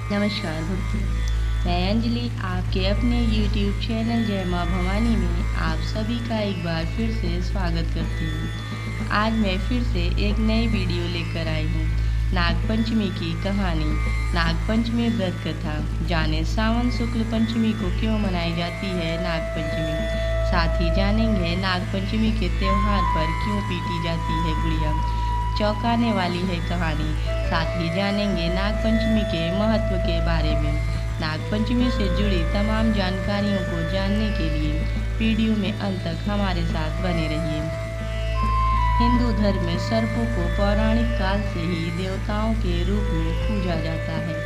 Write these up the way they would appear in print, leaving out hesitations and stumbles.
नमस्कार दोस्तों, मैं अंजलि आपके अपने YouTube चैनल जय माँ भवानी में आप सभी का एक बार फिर से स्वागत करती हूँ। आज मैं फिर से एक नई वीडियो लेकर आई हूँ। नागपंचमी की कहानी, नागपंचमी व्रत कथा। जाने सावन शुक्ल पंचमी को क्यों मनाई जाती है नागपंचमी। साथ ही जानेंगे नागपंचमी के त्योहार पर क्यों पीटी जाती है गुड़िया। चौंकाने वाली है कहानी। साथ ही जानेंगे नागपंचमी के महत्व के बारे में। नागपंचमी से जुड़ी तमाम जानकारियों को जानने के लिए वीडियो में अंत तक हमारे साथ बने रहिए। हिंदू धर्म में सर्पों को पौराणिक काल से ही देवताओं के रूप में पूजा जाता है।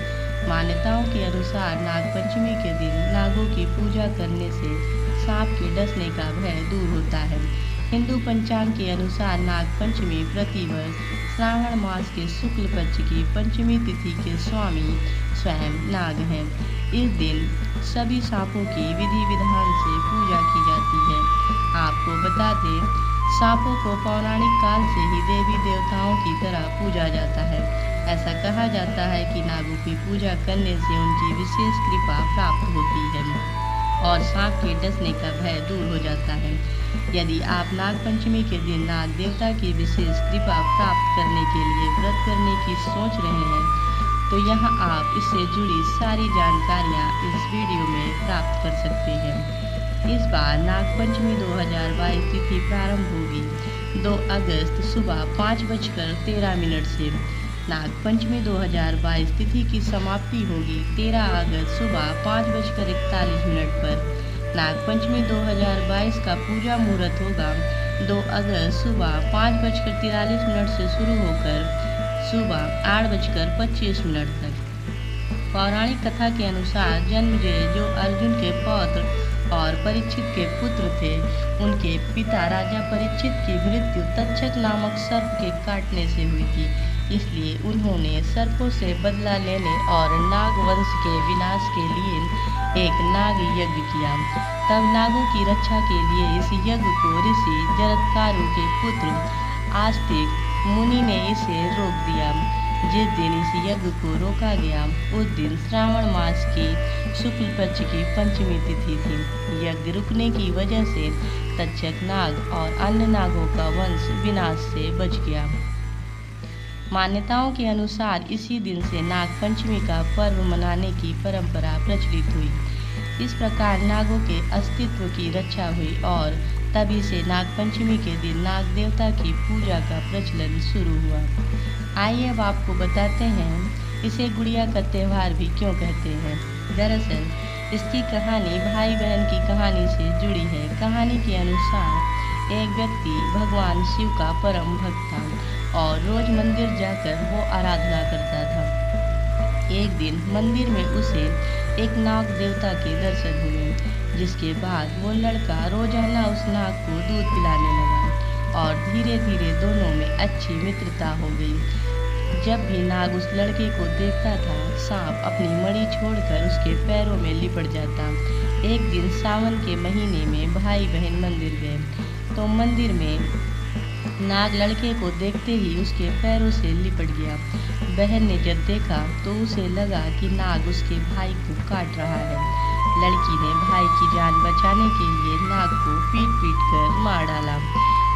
मान्यताओं के अनुसार नागपंचमी के दिन नागों की पूजा करने से सांप के डसने का भय दूर होता है। हिंदू पंचांग के अनुसार नागपंचमी प्रतिवर्ष श्रावण मास के शुक्ल पक्ष की पंचमी तिथि के स्वामी स्वयं नाग हैं। इस दिन सभी सांपों की विधि विधान से पूजा की जाती है। आपको बता दें, सांपों को पौराणिक काल से ही देवी देवताओं की तरह पूजा जाता है। ऐसा कहा जाता है कि नागों की पूजा करने से उनकी विशेष कृपा प्राप्त होती है और सांप के डसने का भय दूर हो जाता है। यदि आप नागपंचमी के दिन नाग देवता की विशेष कृपा प्राप्त करने के लिए व्रत करने की सोच रहे हैं, तो यहाँ आप इससे जुड़ी सारी जानकारियाँ इस वीडियो में प्राप्त कर सकते हैं। इस बार नागपंचमी 2022 तिथि प्रारंभ होगी 2 अगस्त सुबह 5:13 से। नागपंचमी 2022 तिथि की समाप्ति होगी 13 अगस्त सुबह 5:41 पर। नागपंचमी 2022 का पूजा मुहूर्त होगा 2 अगस्त सुबह 5:43 से शुरू होकर सुबह 8:25 तक। पौराणिक कथा के अनुसार जन्मेजय, जो अर्जुन के पौत्र और परीक्षित के पुत्र थे, उनके पिता राजा परीक्षित की मृत्यु तक्षक नामक सर्प के काटने से हुई थी। इसलिए उन्होंने सर्पों से बदला लेने और नाग वंश के विनाश के लिए एक नाग यज्ञ किया। तब नागों की रक्षा के लिए इस यज्ञ को ऋषि जरत्कारु के पुत्र आस्तिक मुनि ने इसे रोक दिया। जिस दिन इस यज्ञ को रोका गया, उस दिन श्रावण मास की शुक्ल पक्ष की पंचमी तिथि थी। यज्ञ रुकने की वजह से तक्षक नाग और अन्य नागों का वंश विनाश से बच गया। मान्यताओं के अनुसार इसी दिन से नागपंचमी का पर्व मनाने की परंपरा प्रचलित हुई। इस प्रकार नागों के अस्तित्व की रक्षा हुई और तभी से नागपंचमी के दिन नाग देवता की पूजा का प्रचलन शुरू हुआ। आइए अब आपको बताते हैं इसे गुड़िया का त्यौहार भी क्यों कहते हैं। दरअसल इसकी कहानी भाई बहन की कहानी से जुड़ी है। कहानी के अनुसार एक व्यक्ति भगवान शिव का परम भक्त था और रोज मंदिर जाकर वो आराधना करता था। एक दिन मंदिर में उसे एक नाग देवता के दर्शन हुए, जिसके बाद वो लड़का रोजाना उस नाग को दूध पिलाने लगा और धीरे धीरे दोनों में अच्छी मित्रता हो गई। जब भी नाग उस लड़के को देखता था, सांप अपनी मणि छोड़कर उसके पैरों में लिपट जाता। एक दिन सावन के महीने में भाई बहन मंदिर गए तो मंदिर में नाग लड़के को देखते ही उसके पैरों से लिपट गया। बहन ने जब देखा तो उसे लगा कि नाग उसके भाई को काट रहा है। लड़की ने भाई की जान बचाने के लिए नाग को पीट कर मार डाला।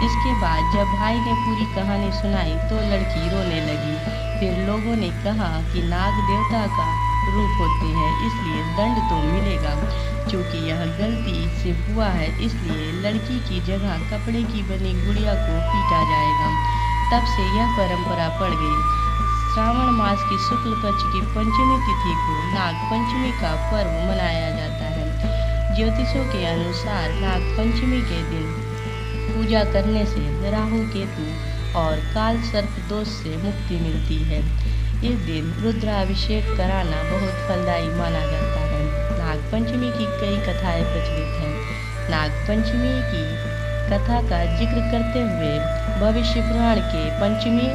इसके बाद जब भाई ने पूरी कहानी सुनाई तो लड़की रोने लगी। फिर लोगों ने कहा कि नाग देवता का रूप होते हैं, इसलिए दंड तो मिलेगा। क्योंकि यह गलती से हुआ है, इसलिए लड़की की जगह कपड़े की बनी गुड़िया को पीटा जाएगा। तब से यह परंपरा पड़ गई। श्रावण मास की शुक्ल पक्ष की पंचमी तिथि को नागपंचमी का पर्व मनाया जाता है। ज्योतिषों के अनुसार नागपंचमी के दिन पूजा करने से राहु केतु और काल सर्प दोष से मुक्ति मिलती है। इस दिन रुद्राभिषेक कराना बहुत फलदायी माना जाता है। नागपंचमी की कई कथाएं प्रचलित हैं। नागपंचमी की कथा का जिक्र करते हुए भविष्य पुराण के पंचमी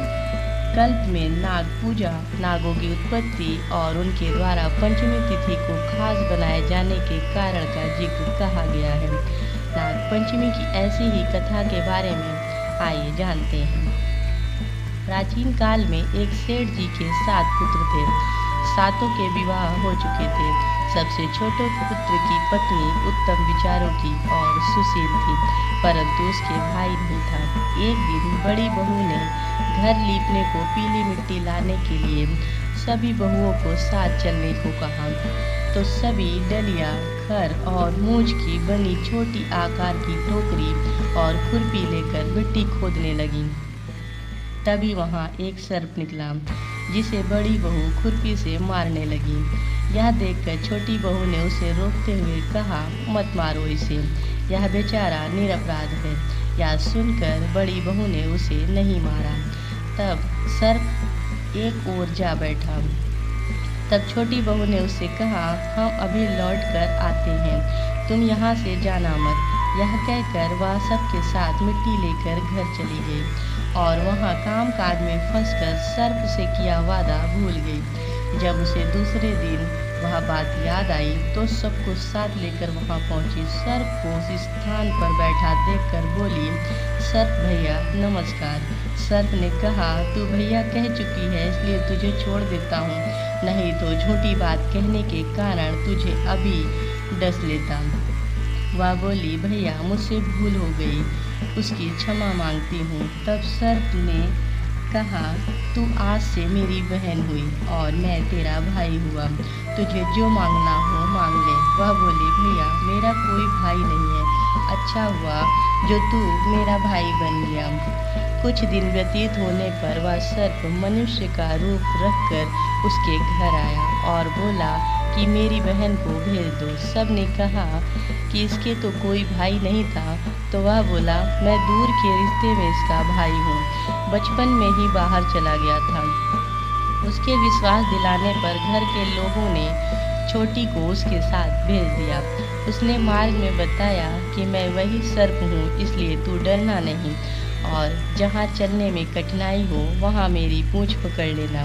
कल्प में नाग पूजा, नागों की उत्पत्ति और उनके द्वारा पंचमी तिथि को खास बनाए जाने के कारण का जिक्र कहा गया है। नागपंचमी की ऐसी ही कथा के बारे में आइए जानते हैं। प्राचीन काल में एक सेठ जी के 7 पुत्र थे। सातों के विवाह हो चुके थे। सबसे छोटे पुत्र की पत्नी उत्तम विचारों की और सुशील थी, परंतु उसके भाई नहीं था। एक दिन बड़ी बहू ने घर लीपने को पीली मिट्टी लाने के लिए सभी बहुओं को साथ चलने को कहा, तो सभी डलिया, खर और मूंज की बनी छोटी आकार की टोकरी और खुरपी लेकर मिट्टी खोदने लगी। तभी वहाँ एक सर्प निकला, जिसे बड़ी बहू खुरपी से मारने लगी। यह देखकर छोटी बहू ने उसे रोकते हुए कहा, मत मारो इसे, यह बेचारा निरपराध है। यह सुनकर बड़ी बहू ने उसे नहीं मारा। तब सर्प एक ओर जा बैठा। तब छोटी बहू ने उससे कहा, हम अभी लौट कर आते हैं, तुम यहाँ से जाना मत। यह कहकर वह सबके साथ मिट्टी लेकर घर चली गई और वहाँ काम काज में फंसकर सर्प से किया वादा भूल गई। जब उसे दूसरे दिन वह बात याद आई तो सबको साथ लेकर वहाँ पहुँची। सर्प को उस स्थान पर बैठा देखकर बोली, सर्प भैया नमस्कार। सर्प ने कहा, तू भैया कह चुकी है इसलिए तुझे छोड़ देता हूँ, नहीं तो झूठी बात कहने के कारण तुझे अभी डस लेता। वह बोली, भैया मुझसे भूल हो गई, उसकी क्षमा मांगती हूँ। तब सर्प ने कहा, तू आज से मेरी बहन हुई और मैं तेरा भाई हुआ, तुझे जो मांगना हो मांग ले। वह बोली, भैया मेरा कोई भाई नहीं है, अच्छा हुआ जो तू मेरा भाई बन गया। कुछ दिन व्यतीत होने पर वह सर्प मनुष्य का रूप रखकर उसके घर आया और बोला कि मेरी बहन को भेज दो। सब ने कहा कि इसके तो कोई भाई नहीं था, तो वह बोला, मैं दूर के रिश्ते में इसका भाई हूँ, बचपन में ही बाहर चला गया था। उसके विश्वास दिलाने पर घर के लोगों ने छोटी को उसके साथ भेज दिया। उसने मार्ग में बताया कि मैं वही सर्प हूँ, इसलिए तू डरना नहीं और जहाँ चलने में कठिनाई हो वहाँ मेरी पूँछ पकड़ लेना।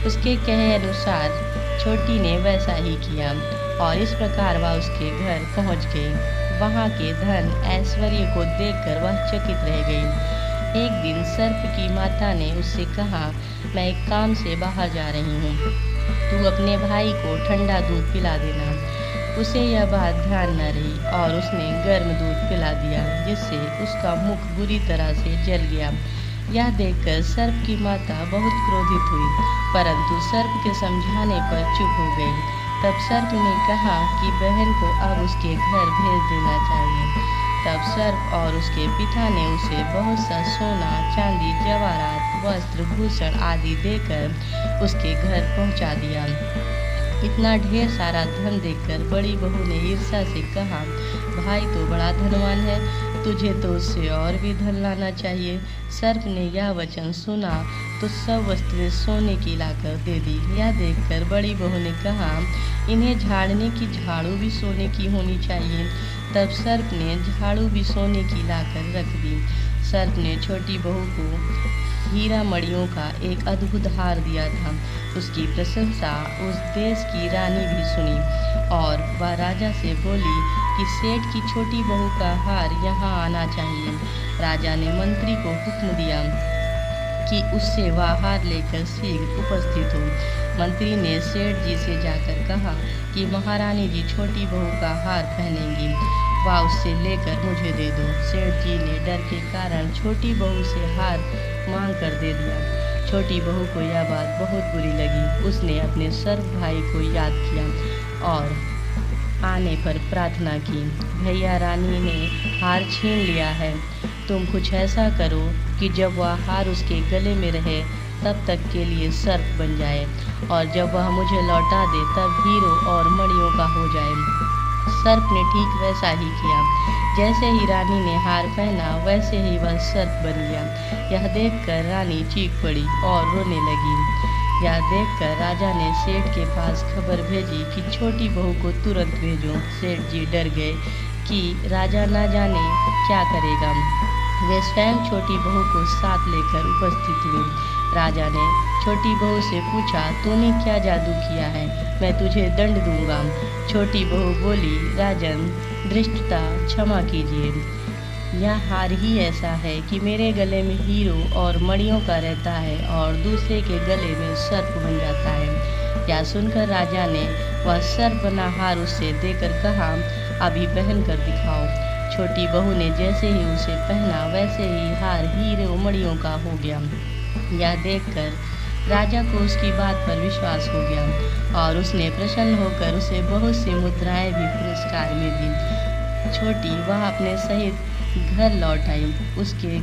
उसके कहे अनुसार छोटी ने वैसा ही किया और इस प्रकार वह उसके घर पहुँच गई। वहाँ के धन ऐश्वर्य को देखकर वह चकित रह गई। एक दिन सर्प की माता ने उससे कहा, मैं एक काम से बाहर जा रही हूँ, तू अपने भाई को ठंडा दूध पिला देना। उसे यह बात ध्यान न रही और उसने गर्म दूध पिला दिया, जिससे उसका मुख बुरी तरह से जल गया। यह देखकर सर्प की माता बहुत क्रोधित हुई, परंतु सर्प के समझाने पर चुप हो गई। तब सर्प ने कहा कि बहन को अब उसके घर भेज देना चाहिए। तब सर्प और उसके पिता ने उसे बहुत सा सोना, चांदी, जवाहरात, वस्त्र, भूषण आदि देकर उसके घर पहुंचा दिया। इतना ढेर सारा धन देखकर बड़ी बहू ने ईर्ष्या से कहा, भाई तो बड़ा धनवान है, तुझे तो उससे और भी धन लाना चाहिए। सर्प ने यह वचन सुना तो सब वस्तुएं सोने की लाकर दे दी। यह देखकर बड़ी बहू ने कहा, इन्हें झाड़ने की झाड़ू भी सोने की होनी चाहिए। तब सर्प ने झाड़ू भी सोने की लाकर रख दी। सर्प ने छोटी बहू को हीरा मणियों का एक अद्भुत हार दिया था। उसकी प्रशंसा उस देश की रानी भी सुनी और वह राजा से बोली कि सेठ की छोटी बहू का हार यहाँ आना चाहिए। राजा ने मंत्री को हुक्म दिया कि उससे वह हार लेकर शीघ्र उपस्थित हो। मंत्री ने सेठ जी से जाकर कहा कि महारानी जी छोटी बहू का हार पहनेंगी, वह उससे लेकर मुझे दे दो। सेठ जी ने डर के कारण छोटी बहू से हार मांग कर दे दिया। छोटी बहू को यह बात बहुत बुरी लगी। उसने अपने सर्प भाई को याद किया और आने पर प्रार्थना की, भैया रानी ने हार छीन लिया है, तुम कुछ ऐसा करो कि जब वह हार उसके गले में रहे तब तक के लिए सर्प बन जाए और जब वह मुझे लौटा दे तब हीरो और मणियों का हो जाए। सर्प ने ठीक वैसा ही किया। जैसे ही रानी ने हार पहना वैसे ही वह सर्प बन गया। यह देखकर रानी चीख पड़ी और रोने लगी। यह देखकर राजा ने सेठ के पास खबर भेजी कि छोटी बहू को तुरंत भेजो। सेठ जी डर गए कि राजा न जाने क्या करेगा। वे स्वयं छोटी बहू को साथ लेकर उपस्थित हुए। राजा ने छोटी बहू से पूछा, तूने क्या जादू किया है, मैं तुझे दंड दूंगा। छोटी बहू बोली, राजन धृष्टता क्षमा कीजिए, यह हार ही ऐसा है कि मेरे गले में हीरो और मणियों का रहता है और दूसरे के गले में सर्प बन जाता है। यह सुनकर राजा ने वह सर्प बना हार उससे देकर कहा, अभी पहन कर दिखाओ। छोटी बहू ने जैसे ही उसे पहना वैसे ही हार हीरे मणियों का हो गया। यह देखकर राजा को उसकी बात पर विश्वास हो गया और उसने प्रसन्न होकर उसे बहुत सी मुद्राएं भी पुरस्कार में दी। छोटी वह अपने सहित घर लौट आई। उसके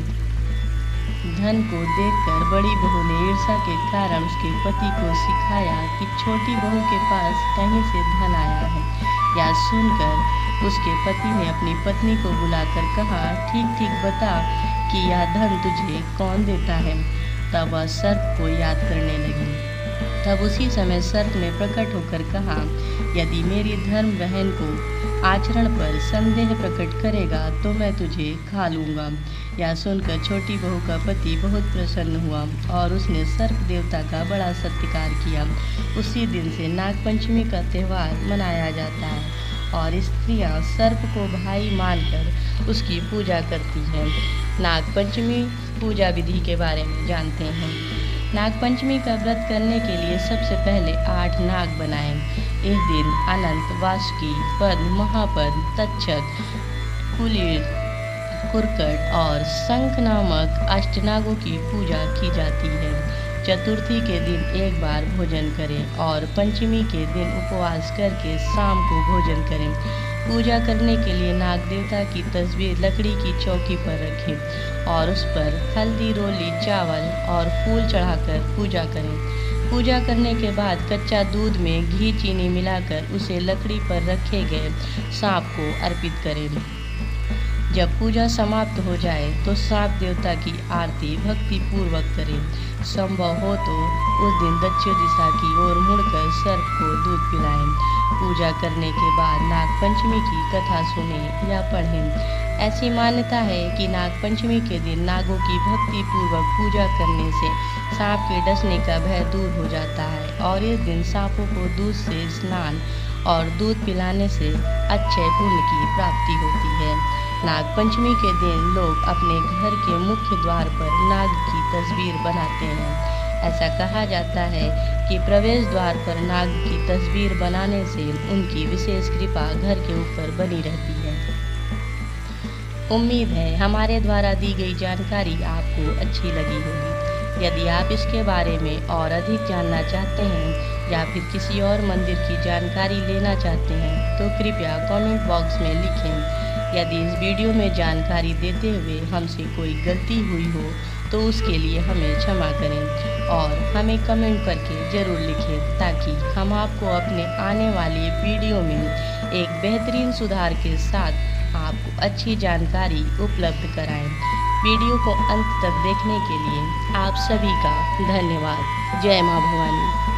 धन को देखकर बड़ी बहू ने ईर्ष्या के कारण उसके पति को सिखाया कि छोटी बहू के पास कहीं से धन आया है। यह सुनकर उसके पति ने अपनी पत्नी को बुलाकर कहा, ठीक ठीक बता कि यह धन तुझे कौन देता है। तब वह सर्प को याद करने लगी। तब उसी समय सर्प ने प्रकट होकर कहा, यदि मेरी धर्म बहन को आचरण पर संदेह प्रकट करेगा तो मैं तुझे खा लूँगा। यह सुनकर छोटी बहू का पति बहुत प्रसन्न हुआ और उसने सर्प देवता का बड़ा सत्कार किया। उसी दिन से नागपंचमी का त्यौहार मनाया जाता है और स्त्रियां सर्प को भाई मानकर उसकी पूजा करती हैं। नागपंचमी पूजा विधि के बारे में जानते हैं। नागपंचमी का व्रत करने के लिए सबसे पहले 8 नाग बनाएं। इस दिन अनंत, वासुकी, पद्म, महापद्म, तक्षक, कुलीर, कुरकट और शंख नामक अष्टनागों की पूजा की जाती है। चतुर्थी के दिन एक बार भोजन करें और पंचमी के दिन उपवास करके शाम को भोजन करें। पूजा करने के लिए नाग देवता की तस्वीर लकड़ी की चौकी पर रखें और उस पर हल्दी, रोली, चावल और फूल चढ़ाकर पूजा करें। पूजा करने के बाद कच्चा दूध में घी चीनी मिलाकर उसे लकड़ी पर रखे गए सांप को अर्पित करें। जब पूजा समाप्त हो जाए तो सांप देवता की आरती भक्ति पूर्वक करें। संभव हो तो उस दिन दक्षिण दिशा की ओर मुड़कर सर्प को दूध पिलाएं। पूजा करने के बाद नागपंचमी की कथा सुनें या पढ़ें। ऐसी मान्यता है कि नागपंचमी के दिन नागों की भक्ति पूर्वक पूजा करने से सांप के डसने का भय दूर हो जाता है और इस दिन सांपों को दूध से स्नान और दूध पिलाने से अक्षय पुण्य की प्राप्ति होती है। नागपंचमी के दिन लोग अपने घर के मुख्य द्वार पर नाग की तस्वीर बनाते हैं। ऐसा कहा जाता है कि प्रवेश द्वार पर नाग की तस्वीर बनाने से उनकी विशेष कृपा घर के ऊपर बनी रहती है। उम्मीद है हमारे द्वारा दी गई जानकारी आपको अच्छी लगी होगी। यदि आप इसके बारे में और अधिक जानना चाहते हैं या फिर किसी और मंदिर की जानकारी लेना चाहते हैं तो कृपया कमेंट बॉक्स में लिखें। यदि इस वीडियो में जानकारी देते हुए हमसे कोई गलती हुई हो तो उसके लिए हमें क्षमा करें और हमें कमेंट करके ज़रूर लिखें ताकि हम आपको अपने आने वाली वीडियो में एक बेहतरीन सुधार के साथ आपको अच्छी जानकारी उपलब्ध कराएं। वीडियो को अंत तक देखने के लिए आप सभी का धन्यवाद। जय मां भवानी।